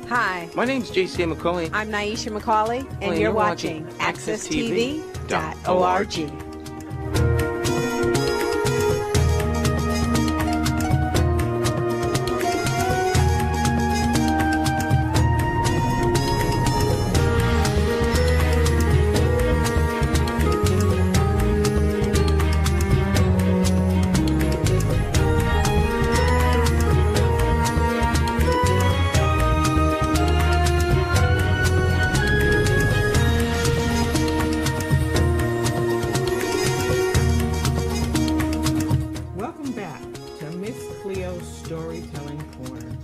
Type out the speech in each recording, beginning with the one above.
Hi, My name's J.C. McCauley. I'm Naisha McCauley, and you're watching AccessTV.org. Welcome back to Miss Cleo's Storytelling Corner.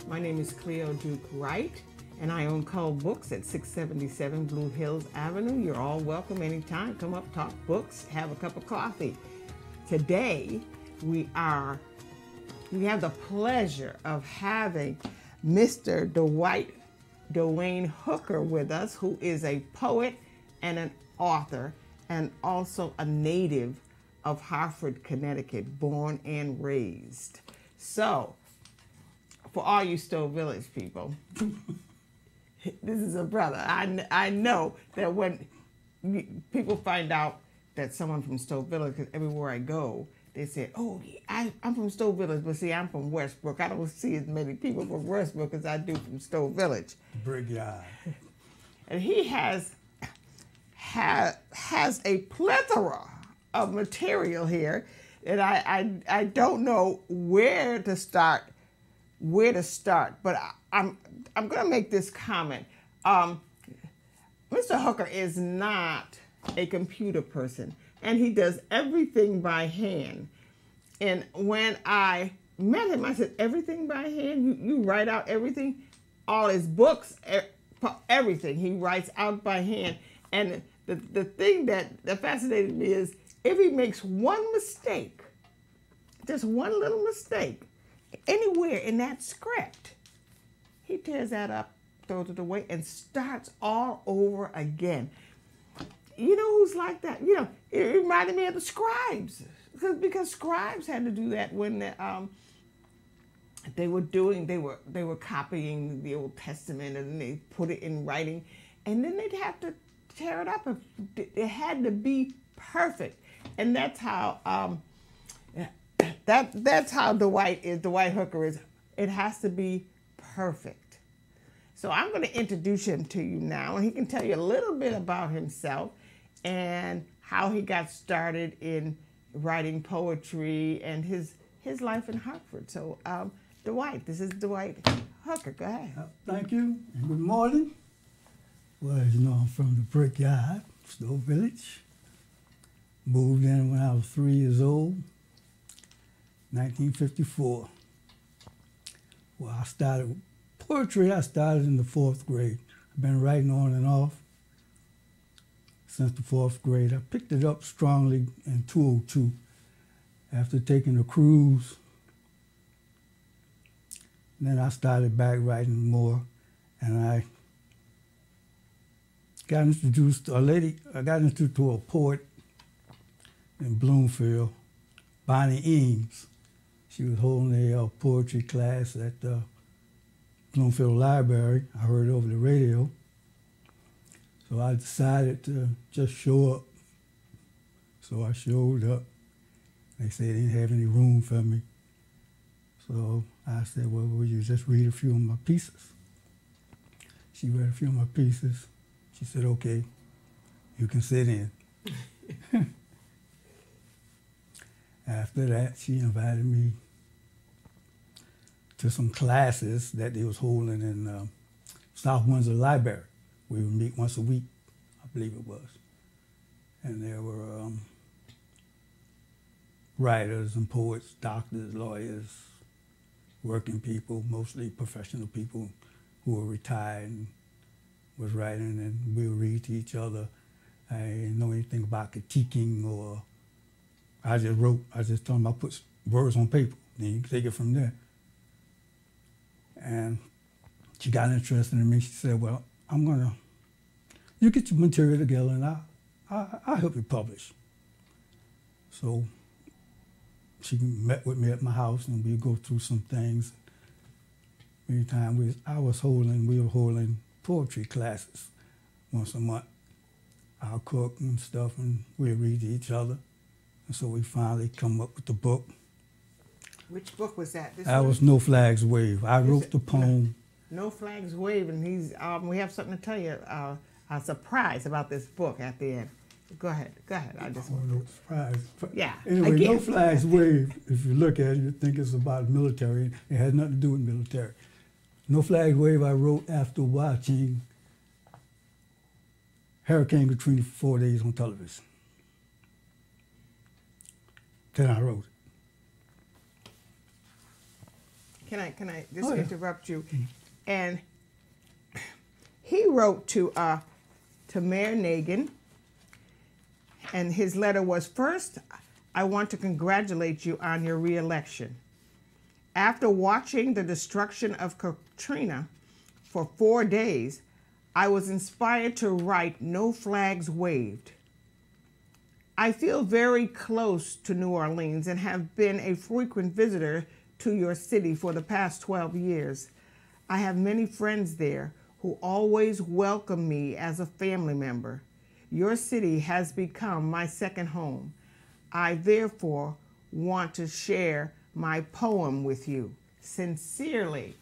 My name is Cleo Duke Wright, and I own Cull Books at 677 Blue Hills Avenue. You're all welcome anytime. Come up, talk books, have a cup of coffee. Today, we have the pleasure of having Mr. Dwight Hooker with us, who is a poet and an author, and also a native of Hartford, Connecticut, born and raised. So, for all you Stowe Village people, this is a brother. I know that when people find out that someone from Stowe Village, because everywhere I go, they say, oh, I'm from Stowe Village, but see, I'm from Westbrook. I don't see as many people from Westbrook as I do from Stowe Village. Brickyard. And he has a plethora of material here, and I don't know where to start, but I'm going to make this comment. Mr. Hooker is not a computer person, and he does everything by hand. And when I met him, I said, everything by hand? You write out everything? All his books, everything he writes out by hand. And the thing that fascinated me is, if he makes one mistake, just one little mistake, anywhere in that script, he tears that up, throws it away, and starts all over again. You know who's like that? You know, it reminded me of the scribes, because scribes had to do that when they were copying the Old Testament, and they put it in writing, and then they'd have to tear it up. It had to be perfect. And that's how that's how Dwight Hooker is. It has to be perfect. So I'm going to introduce him to you now, and he can tell you a little bit about himself and how he got started in writing poetry and his life in Hartford. So Dwight, this is Dwight Hooker. Go ahead. Thank you, and good morning. Well, as you know, I'm from the Brickyard, Stowe Village. Moved in when I was 3 years old, 1954. Well, I started poetry. I started in the 4th grade. I've been writing on and off since the 4th grade. I picked it up strongly in 2002 after taking a cruise. And then I started back writing more, and I got introduced to a poet in Bloomfield, Bonnie Eames. She was holding a poetry class at the Bloomfield Library. I heard it over the radio. So I decided to just show up. So I showed up. They said they didn't have any room for me. So I said, well, will you just read a few of my pieces? She read a few of my pieces. She said, okay, you can sit in. After that, she invited me to some classes that they was holding in South Windsor Library. We would meet once a week, I believe it was. And there were writers and poets, doctors, lawyers, working people, mostly professional people who were retired and was writing, and we would read to each other. I didn't know anything about critiquing, or I just wrote. I just told them I put words on paper, then you can take it from there. And she got interested in me. She said, well, you get your material together and I'll help you publish. So she met with me at my house, and we go through some things. Anytime we were holding poetry classes once a month. I'll cook and stuff, and we'll read to each other. And so we finally come up with the book. Which book was that? That was No Flags Wave. I wrote the poem. No Flags Wave, and we have something to tell you, a surprise about this book at the end. Go ahead. I just want no surprise. Yeah. Anyway, again. No Flags Wave, if you look at it, you think it's about military. It has nothing to do with military. No Flags Wave I wrote after watching Hurricane Katrina for 4 days on television. Then I wrote it. Can I just interrupt you? And he wrote to Mayor Nagin, and his letter was, "First, I want to congratulate you on your re-election. After watching the destruction of Katrina for 4 days, I was inspired to write No Flags Waved. I feel very close to New Orleans and have been a frequent visitor to your city for the past 12 years. I have many friends there who always welcome me as a family member. Your city has become my second home. I therefore want to share my poem with you. Sincerely."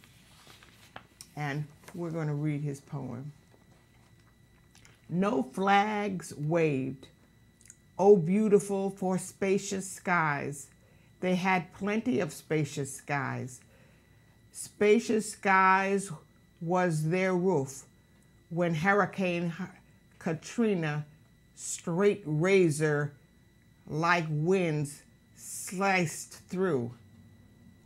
And we're going to read his poem. No flags waved. Oh, beautiful for spacious skies. They had plenty of spacious skies. Spacious skies was their roof when Hurricane Katrina, straight razor like winds, sliced through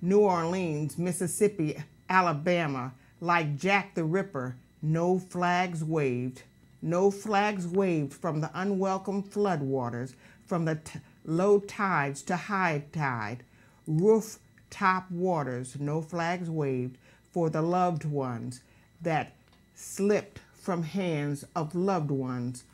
New Orleans, Mississippi, Alabama, like Jack the Ripper. No flags waved. No flags waved from the unwelcome floodwaters, from the low tides to high tide, rooftop waters. No flags waved for the loved ones that slipped from hands of loved ones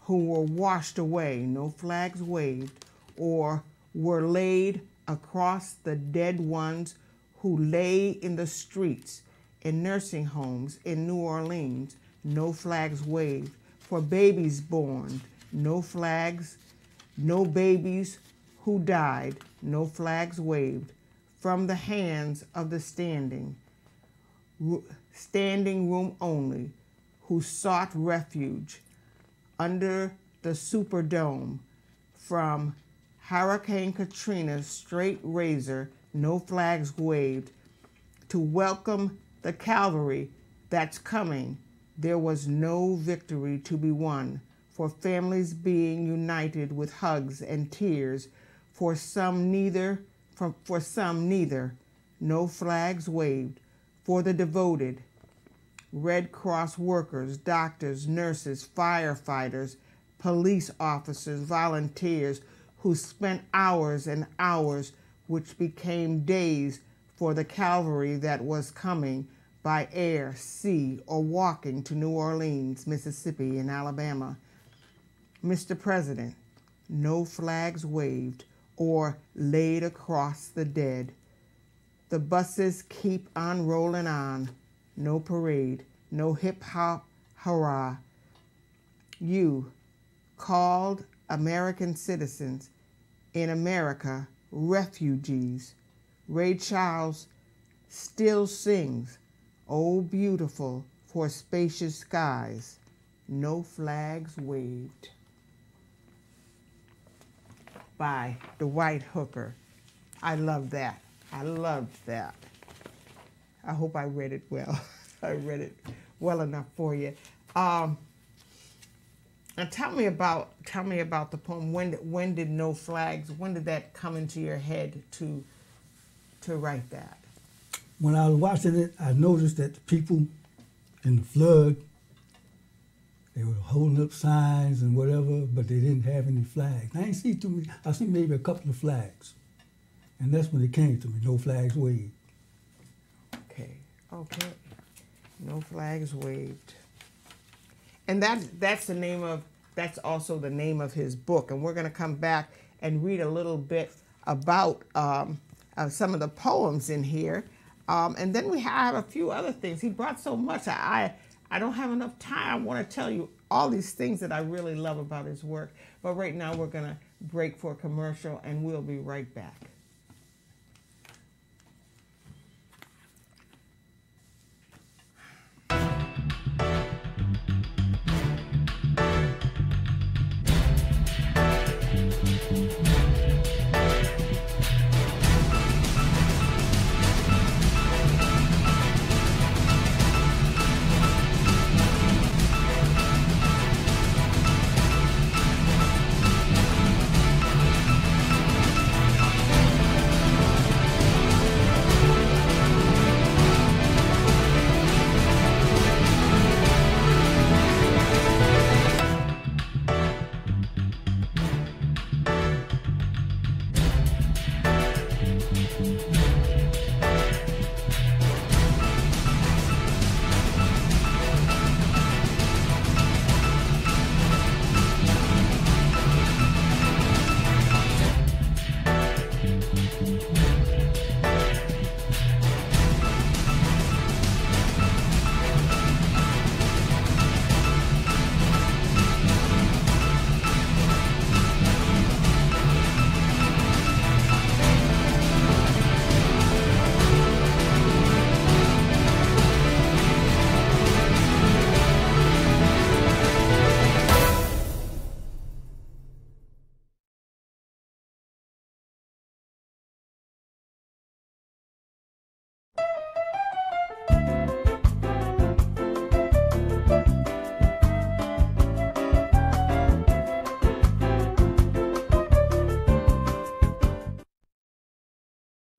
who were washed away. No flags waved or were laid across the dead ones who lay in the streets, in nursing homes in New Orleans. No flags waved for babies born. No flags, no babies who died. No flags waved from the hands of the standing room only, who sought refuge under the Superdome from Hurricane Katrina's straight razor. No flags waved to welcome the cavalry that's coming. There was no victory to be won for families being united with hugs and tears. For some neither. No flags waved for the devoted Red Cross workers, doctors, nurses, firefighters, police officers, volunteers who spent hours and hours, which became days, for the cavalry that was coming by air, sea, or walking to New Orleans, Mississippi, and Alabama. Mr. President, no flags waved or laid across the dead. The buses keep on rolling on. No parade, no hip-hop hurrah. You, called American citizens, in America, refugees. Ray Charles still sings, "Oh, beautiful for spacious skies, no flags waved." By Dwight Hooker. I love that. I loved that. I hope I read it well. I read it well enough for you. And tell me about the poem. When did No Flags? When did that come into your head to write that? When I was watching it, I noticed that the people in the flood, they were holding up signs and whatever, but they didn't have any flags. I didn't see too many. I see maybe a couple of flags, and that's when it came to me. No flags waved. Okay. No flags waved. And that's also the name of his book. And we're going to come back and read a little bit about some of the poems in here. And then we have a few other things. He brought so much. I don't have enough time. I want to tell you all these things that I really love about his work. But right now we're going to break for a commercial, and we'll be right back.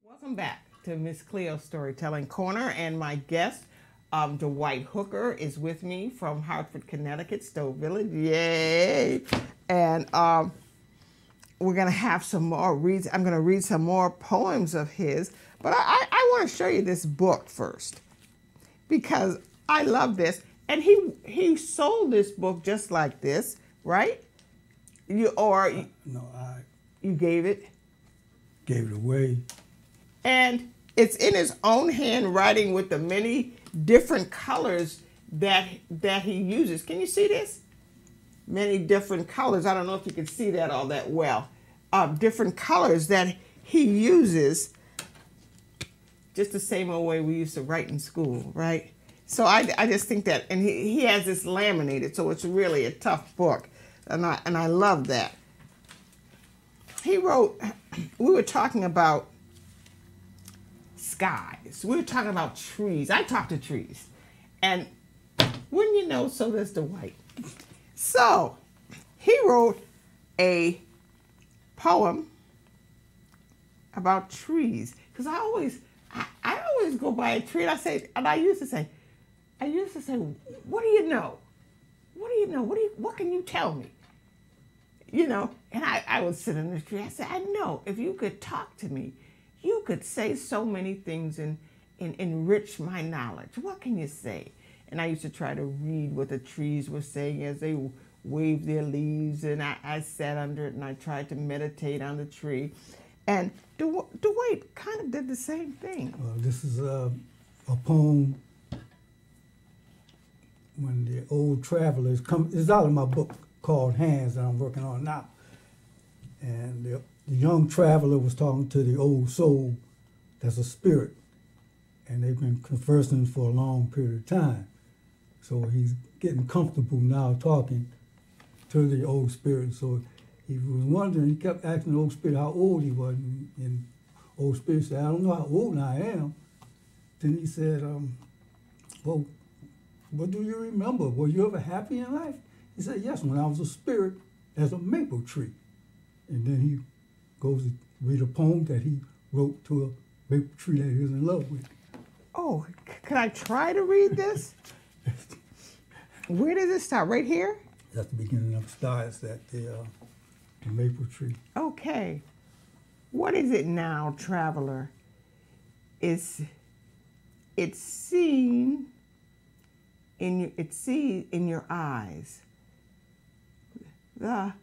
Welcome back to Miss Cleo Storytelling Corner, and my guest, Dwight Hooker, is with me from Hartford, Connecticut, Stowe Village. Yay! And we're going to have some more reads. I'm going to read some more poems of his, but I want to show you this book first because I love this. And he sold this book just like this, right? You gave it? Gave it away. And it's in his own handwriting with the many different colors that he uses. Can you see this? Many different colors. I don't know if you can see that all that well. Different colors that he uses, just the same old way we used to write in school, right? So I just think that, and he has this laminated, so it's really a tough book, and I love that. He wrote, we were talking about skies. We were talking about trees. I talk to trees. And wouldn't you know, so does Dwight. So he wrote a poem about trees. Because I always go by a tree and I used to say, what do you know? What do you know? What can you tell me? You know, and I would sit in the tree. I said, I know, if you could talk to me, you could say so many things and enrich my knowledge. What can you say? And I used to try to read what the trees were saying as they waved their leaves, and I sat under it and I tried to meditate on the tree. And Dwight kind of did the same thing. Well, this is a poem when the old travelers come. It's out of my book called Hands that I'm working on now. And the young traveler was talking to the old soul that's a spirit, and they've been conversing for a long period of time. So he's getting comfortable now talking to the old spirit. So he was wondering, he kept asking the old spirit how old he was, and old spirit said, I don't know how old I am. Then he said, well, what do you remember? Were you ever happy in life? He said, yes, when I was a spirit as a maple tree. And then he goes to read a poem that he wrote to a maple tree that he was in love with. Oh, can I try to read this? Where does it start? Right here? That's the beginning of starts at the maple tree. Okay. What is it now, traveler? It's seen in your eyes. The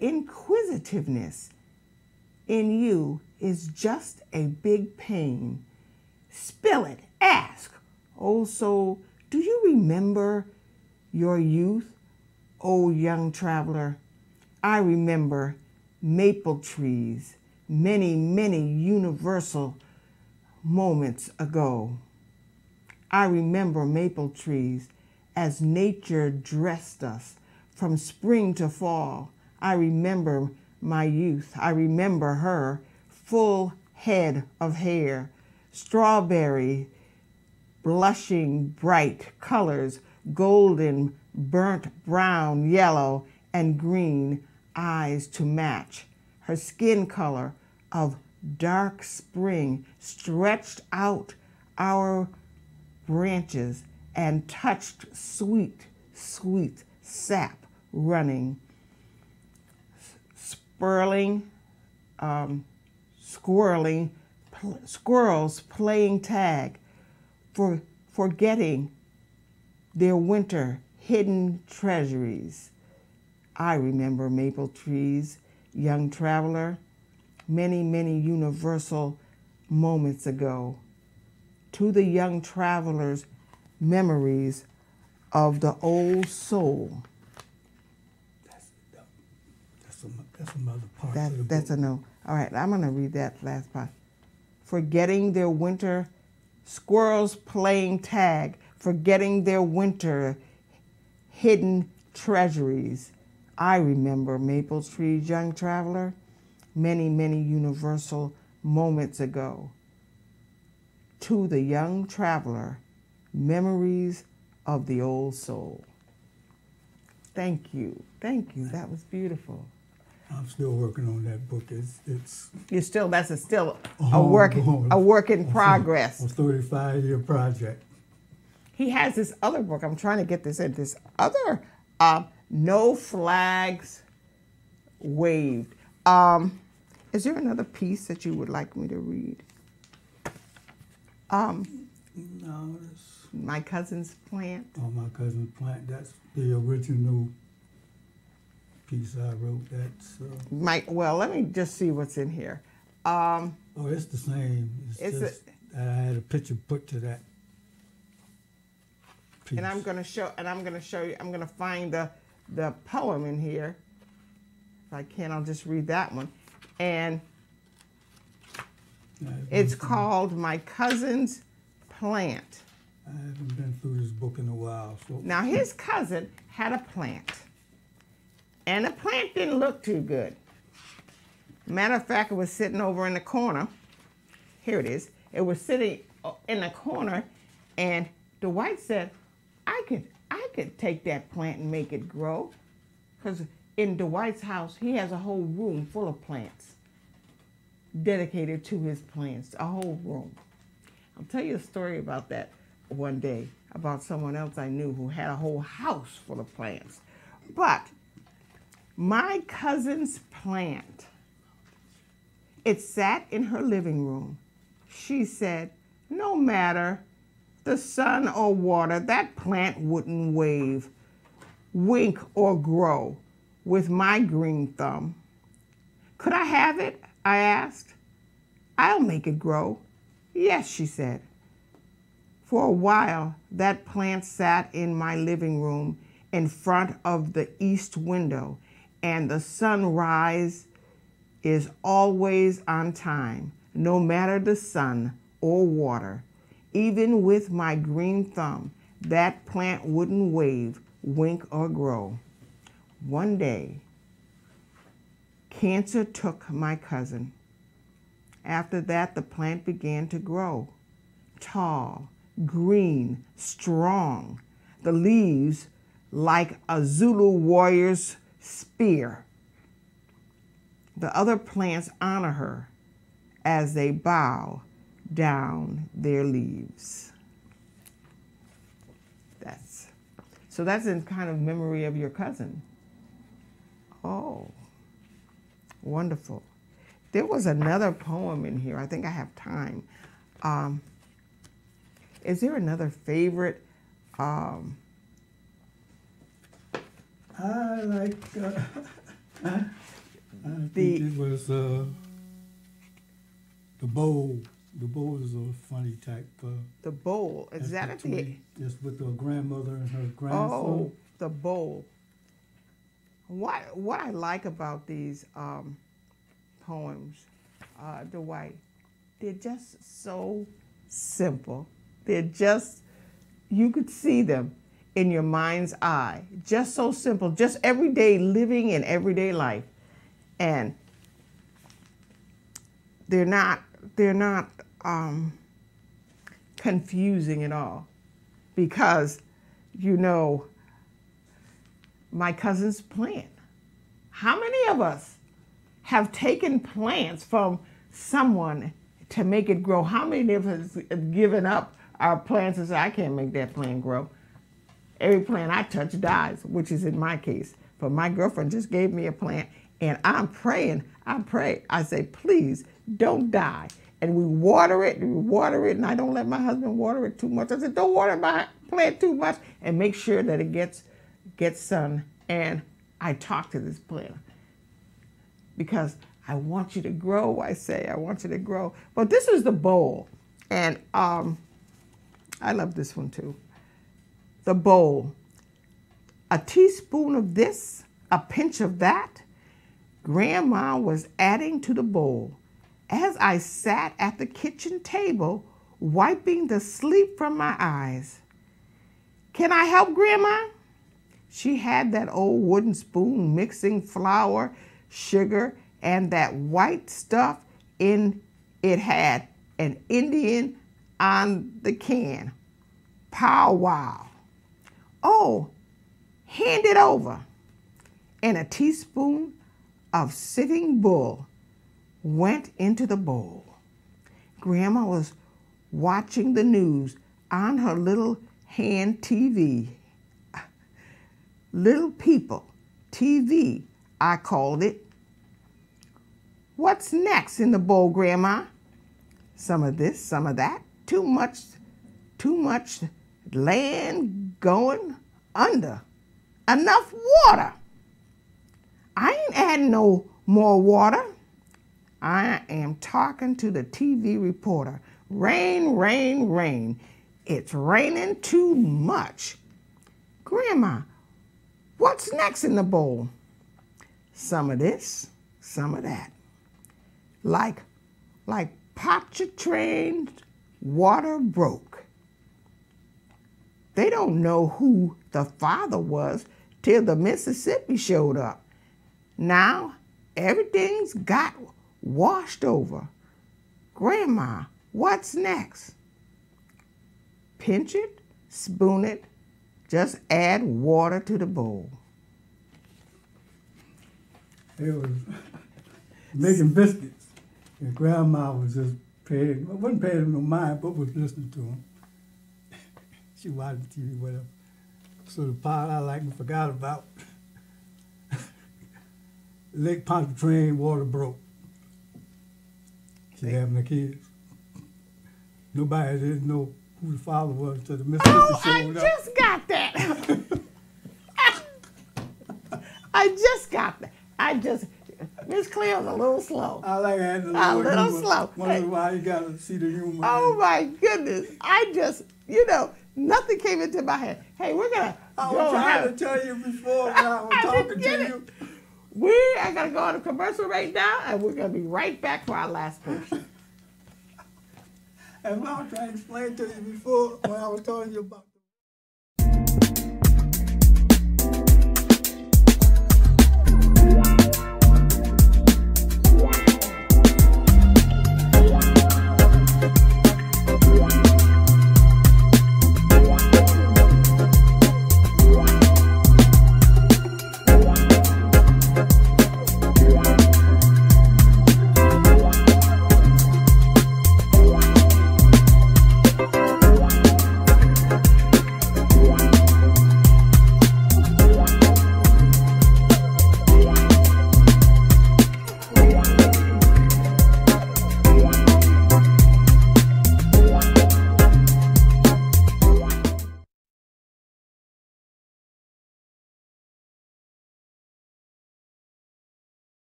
inquisitiveness in you is just a big pain. Spill it, ask. Oh, so do you remember your youth, oh young traveler? I remember maple trees, many, many universal moments ago. I remember maple trees as nature dressed us from spring to fall. I remember my youth. I remember her full head of hair, strawberry, blushing bright colors, golden, burnt brown, yellow, and green eyes to match. Her skin color of dark spring stretched out our branches and touched sweet, sweet sap running, squirrels playing tag, forgetting their winter hidden treasuries. I remember maple trees, young traveler, many, many universal moments ago. To the young traveler's memories of the old soul. That's another part of the book. That's a no. All right, I'm going to read that last part. Forgetting their winter, squirrels playing tag, forgetting their winter hidden treasuries. I remember maple trees, young traveler, many, many universal moments ago. To the young traveler, memories of the old soul. Thank you. Thank you. That was beautiful. I'm still working on that book. You're still, that's still a work in progress. A 35-year project. He has this other book. I'm trying to get this in. This other, No Flags Waved. Is there another piece that you would like me to read? No, that's... My Cousin's Plant. Oh, My Cousin's Plant. That's the original piece I wrote. That's... Well, let me just see what's in here. Oh, it's the same. It's just I had a picture put to that piece. And I'm going to show you. I'm going to find the poem in here. If I can, I'll just read that one. And it's called My Cousin's Plant. I haven't been through this book in a while. So. Now, his cousin had a plant. And the plant didn't look too good. Matter of fact, it was sitting over in the corner. Here it is. It was sitting in the corner, and Dwight said, I could take that plant and make it grow. Because in Dwight's house, he has a whole room full of plants dedicated to his plants, a whole room. I'll tell you a story about that one day, about someone else I knew who had a whole house full of plants. But my cousin's plant, it sat in her living room. She said, no matter the sun or water, that plant wouldn't wave, wink, or grow with my green thumb. Could I have it? I asked. I'll make it grow. Yes, she said. For a while, that plant sat in my living room in front of the east window, and the sunrise is always on time, no matter the sun or water. Even with my green thumb, that plant wouldn't wave, wink, or grow. One day, cancer took my cousin. After that, the plant began to grow, tall, green, strong, the leaves like a Zulu warrior's spear. The other plants honor her as they bow down their leaves. So that's in kind of memory of your cousin. Oh, wonderful. There was another poem in here. I think I have time. Is there another favorite? I like, I think it was The bowl. The bowl is a funny type. The bowl. Is that at the... It's with the grandmother and her grandson. Oh, the bowl. What I like about these poems, Dwight, they're just so simple. They're just, you could see them in your mind's eye. Just so simple, just everyday living in everyday life. And they're not confusing at all, because, you know, my cousin's plant. How many of us have taken plants from someone to make it grow? How many of us have given up our plants and said, I can't make that plant grow? Every plant I touch dies, which is in my case. But my girlfriend just gave me a plant, and I'm praying. I pray. I say, please don't die. And we water it, and I don't let my husband water it too much. I said, don't water my plant too much, and make sure that it gets sun. And I talk to this plant because I want you to grow, I say. I want you to grow. But this is the bowl. And I love this one too. The bowl. A teaspoon of this, a pinch of that. Grandma was adding to the bowl as I sat at the kitchen table, wiping the sleep from my eyes. Can I help, Grandma? She had that old wooden spoon mixing flour, sugar, and that white stuff in it. Had an Indian on the can. Pow wow. Oh, hand it over. And a teaspoon of Sitting Bull went into the bowl. Grandma was watching the news on her little hand TV. Little People TV, I called it. What's next in the bowl, Grandma? Some of this, some of that. Too much land going under. Enough water. I ain't adding no more water. I am talking to the TV reporter. Rain, rain, rain. It's raining too much. Grandma, what's next in the bowl? Some of this, some of that. Like Pontchartrain's water broke. They don't know who the father was till the Mississippi showed up. Now everything's got washed over. Grandma, what's next? Pinch it, spoon it, just add water to the bowl. It was making biscuits, and Grandma was just wasn't paying no mind, but was listening to him. She watched TV, whatever. So the part I like and forgot about, Lake Pontchartrain water broke. She having the kids. Nobody didn't know who the father was until the Mississippi showed up. I just got that. I just got that. Miss Cleo's a little slow. I like having a little humor. slow. Wonder why you gotta see the humor. Oh my goodness. Nothing came into my head. Hey, we're gonna I was trying to tell you before when I was talking to you. We are gonna go on a commercial right now, and we're gonna be right back for our last portion. And I was trying to explain to you before when I was telling you about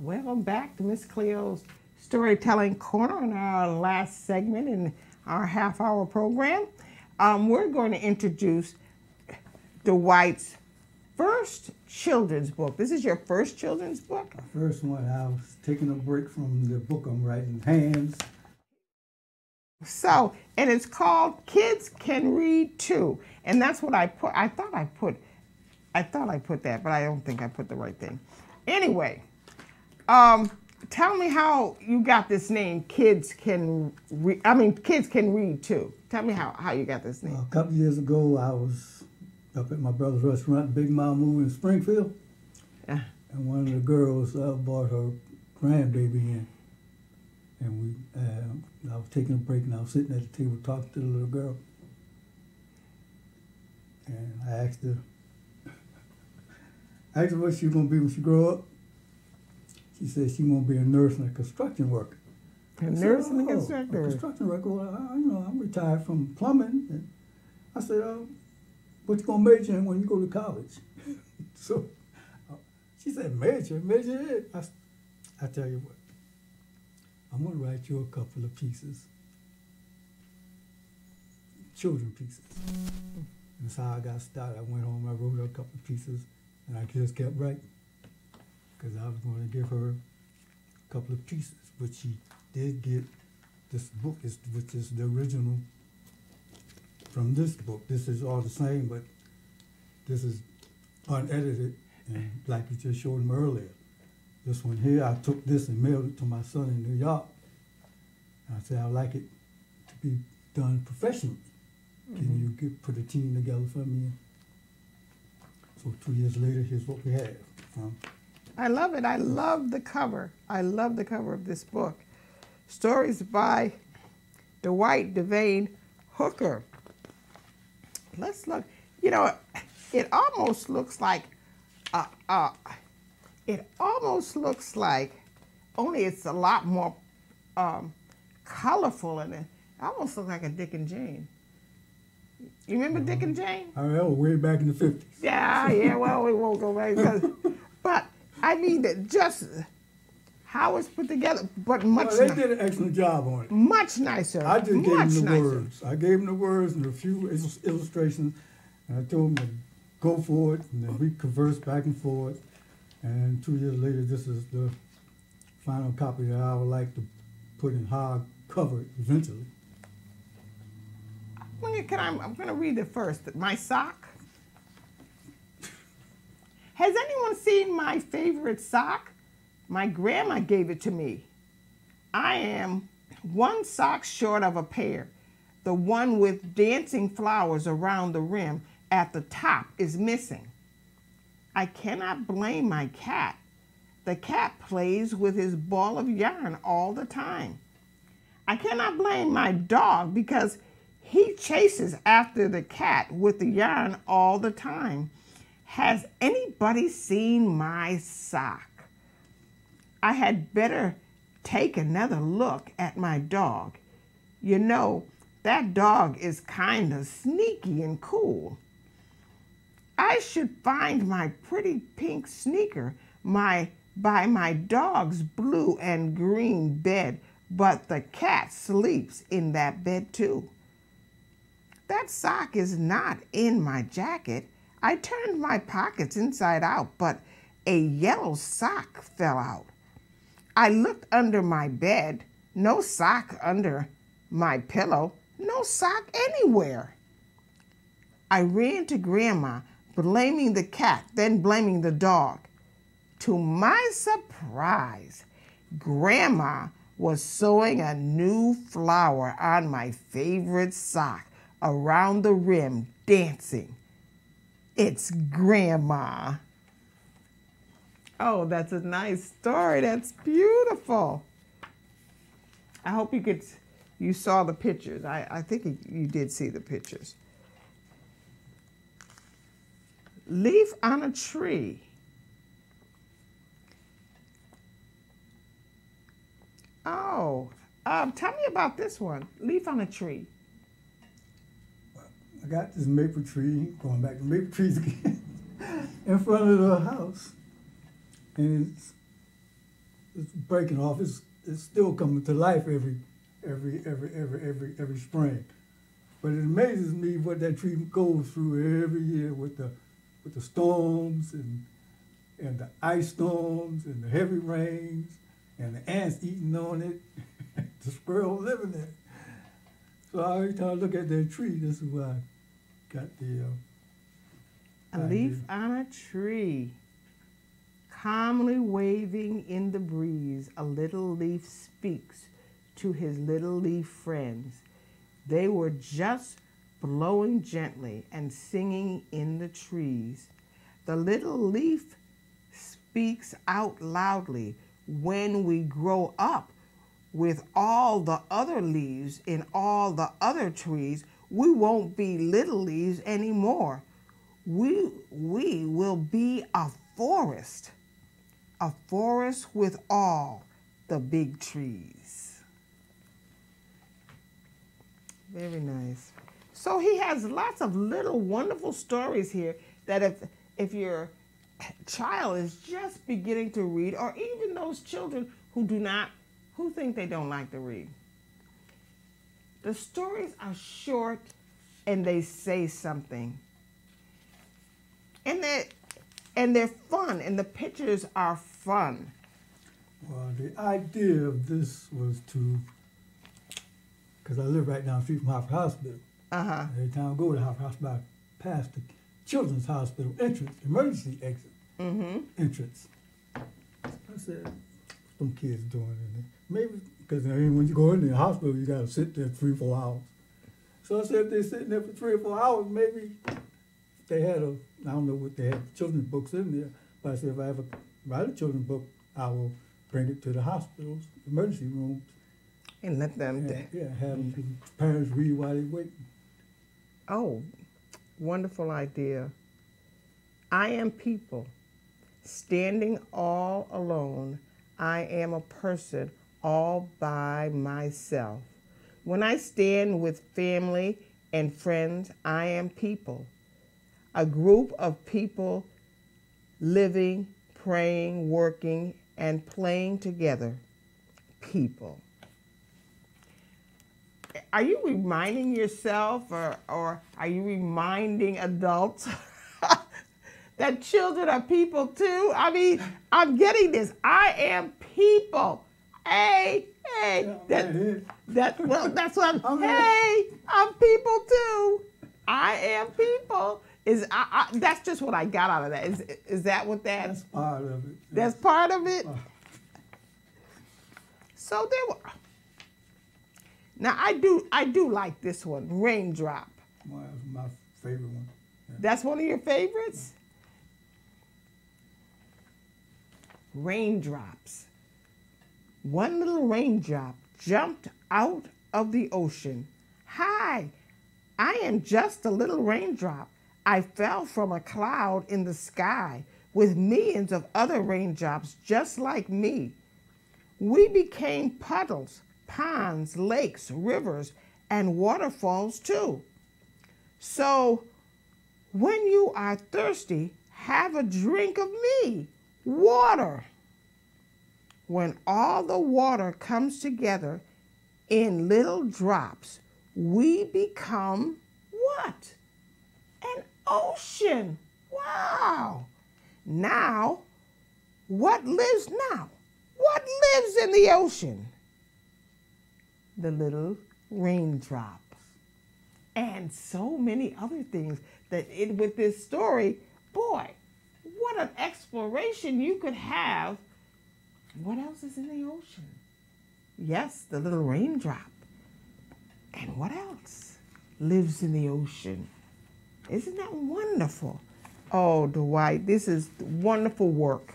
Welcome back to Miss Cleo's Storytelling Corner in our last segment in our half-hour program. We're going to introduce Dwight's first children's book. This is your first children's book? The first one. I was taking a break from the book I'm writing, Hands. So, and it's called Kids Can Read Too. And that's what I put. I thought I put that, but I don't think I put the right thing. Anyway, tell me how you got this name, Kids Can Read Too. Tell me how you got this name. A couple of years ago, I was up at my brother's restaurant, Big Mamu in Springfield. And one of the girls brought her grandbaby in. And I was taking a break and I was sitting at the table talking to the little girl. And I asked her what she was going to be when she grow up. She said she's going to be a nurse and a construction worker. A nurse and a construction worker? A construction worker. Well, I'm retired from plumbing. And I said, what you going to major in when you go to college? So she said, major in? I tell you what, I'm going to write you a couple of pieces, children pieces. That's how I got started. I went home, I wrote her a couple of pieces, and I just kept writing because I was going to give her a couple of pieces. But she did get this book, which is the original from this book. This is all the same, but this is unedited, and like you just showed him earlier. This one here, I took this and mailed it to my son in New York. And I said, I'd like it to be done professionally. Can you put a team together for me? So 2 years later, here's what we have. I love it. I love the cover. I love the cover of this book. Stories by Dwight Hooker. Let's look. You know, it almost looks like only it's a lot more colorful, and it almost looks like a Dick and Jane. You remember Dick and Jane? I remember way back in the 50s. Yeah, well, we won't go back. But, I mean, just how it's put together, but much nicer. They did an excellent job on it. Much nicer. I just gave them the words. I gave them the words and a few illustrations, and I told them to go for it, and then we conversed back and forth. And 2 years later, this is the final copy that I would like to put in hardcover eventually. I'm going to read it first. My sock. Has anyone seen my favorite sock? My grandma gave it to me. I am one sock short of a pair. The one with dancing flowers around the rim at the top is missing. I cannot blame my cat. The cat plays with his ball of yarn all the time. I cannot blame my dog because he chases after the cat with the yarn all the time. Has anybody seen my sock? I had better take another look at my dog. You know, that dog is kind of sneaky and cool. I should find my pretty pink sneaker by my dog's blue and green bed, but the cat sleeps in that bed too. That sock is not in my jacket. I turned my pockets inside out, but a yellow sock fell out. I looked under my bed, no sock under my pillow, no sock anywhere. I ran to Grandma, blaming the cat, then blaming the dog. To my surprise, Grandma was sewing a new flower on my favorite sock around the rim, dancing. It's Grandma. Oh, that's a nice story. That's beautiful. I hope you saw the pictures. I think you did see the pictures. Leaf on a tree. Oh, tell me about this one. Leaf on a tree. I got this maple tree, going back to maple trees again, in front of the house. And it's it's breaking off. It's still coming to life every spring. But it amazes me what that tree goes through every year with the storms and the ice storms and the heavy rains and the ants eating on it, the squirrels living there. So every time I look at that tree, this is why I got the a leaf on a tree, calmly waving in the breeze, a little leaf speaks to his little leaf friends. They were just blowing gently and singing in the trees. The little leaf speaks out loudly. When we grow up with all the other leaves in all the other trees, we won't be little leaves anymore. We will be a forest with all the big trees. Very nice. So he has lots of little wonderful stories here that if your child is just beginning to read, or even those children who think they don't like to read, the stories are short and they say something. And they're fun, and the pictures are fun. Well, the idea of this was because I live right down the street from Hartford Hospital. Uh-huh. Every time I go to Hartford Hospital, I pass the Children's Hospital entrance, emergency exit entrance. I said, what's them kids doing in there? Maybe, because when you go in the hospital, you got to sit there 3-4 hours. So I said, if they're sitting there for 3 or 4 hours, maybe they had I don't know what they had, children's books in there, but I said, if I ever write a children's book, I will bring it to the hospitals, emergency rooms. And let them... have parents read while they're waiting. Oh, wonderful idea. I am people, standing all alone. I am a person all by myself. When I stand with family and friends, I am people. A group of people living, praying, working, and playing together. People. Are you reminding yourself or are you reminding adults that children are people too? I mean, I'm getting this. I am people. Hey. That's what I'm people too. I am people. That's just what I got out of that. Is that what that's part of it? That's part of it? So there were. Now I do like this one, Raindrop. Well, that's my favorite one. Yeah. That's one of your favorites? Raindrops. One little raindrop jumped out of the ocean. Hi, I am just a little raindrop. I fell from a cloud in the sky with millions of other raindrops just like me. We became puddles, ponds, lakes, rivers, and waterfalls too. So when you are thirsty, have a drink of me, water. When all the water comes together in little drops, we become what? An ocean. Wow. Now, what lives now? What lives in the ocean? The little raindrops. And so many other things that with this story, boy, what an exploration you could have. What else is in the ocean? Yes, the little raindrop. And what else lives in the ocean? Isn't that wonderful? Oh, Dwight, this is wonderful work.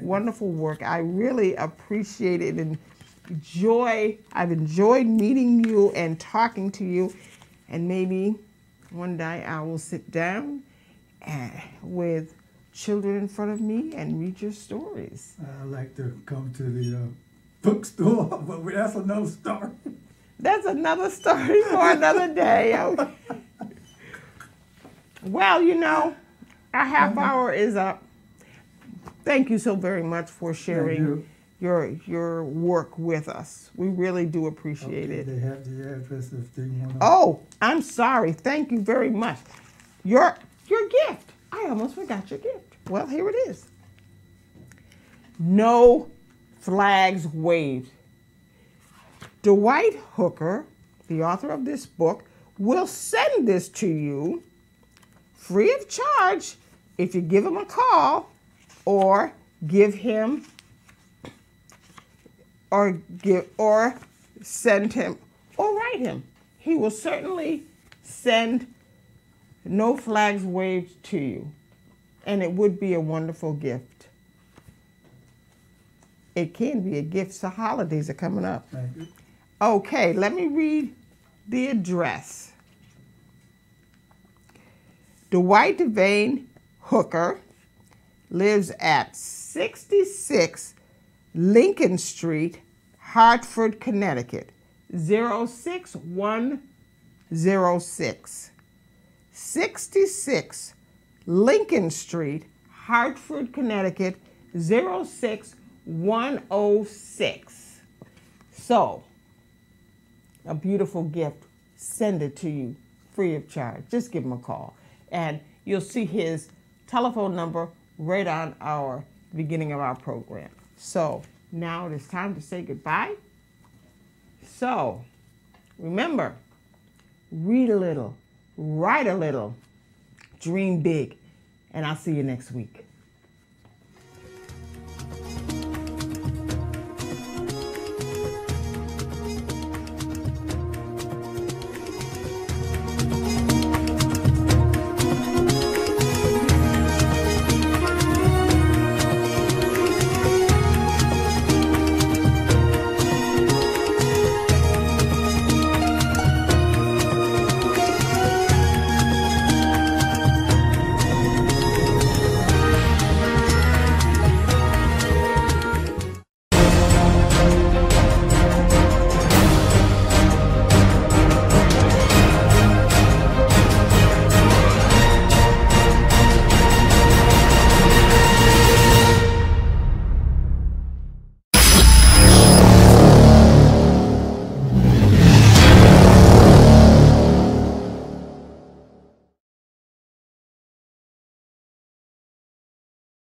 Wonderful work. I really appreciate it and I've enjoyed meeting you and talking to you. And maybe one day I will sit down with children in front of me and read your stories. I like to come to the bookstore, but that's another story. That's another story for another day. Okay. Well, our half hour is up. Thank you so very much for sharing your work with us. We really do appreciate it. They have the address if they want to. Oh, I'm sorry. Thank you very much. Your gift. I almost forgot your gift. Well, here it is. No flags waved. Dwight Hooker, the author of this book, will send this to you free of charge if you give him a call or give him or send him or write him. He will certainly send No Flags Waved to you, and it would be a wonderful gift. It can be a gift, so holidays are coming up. Thank you. Okay, let me read the address. Dwight Devane Hooker lives at 66 Lincoln Street, Hartford, Connecticut, 06106. 66 Lincoln Street, Hartford, Connecticut, 06106. So, a beautiful gift. Send it to you free of charge. Just give him a call. And you'll see his telephone number right on our beginning of our program. So now it is time to say goodbye. So remember, read a little, write a little, dream big, and I'll see you next week.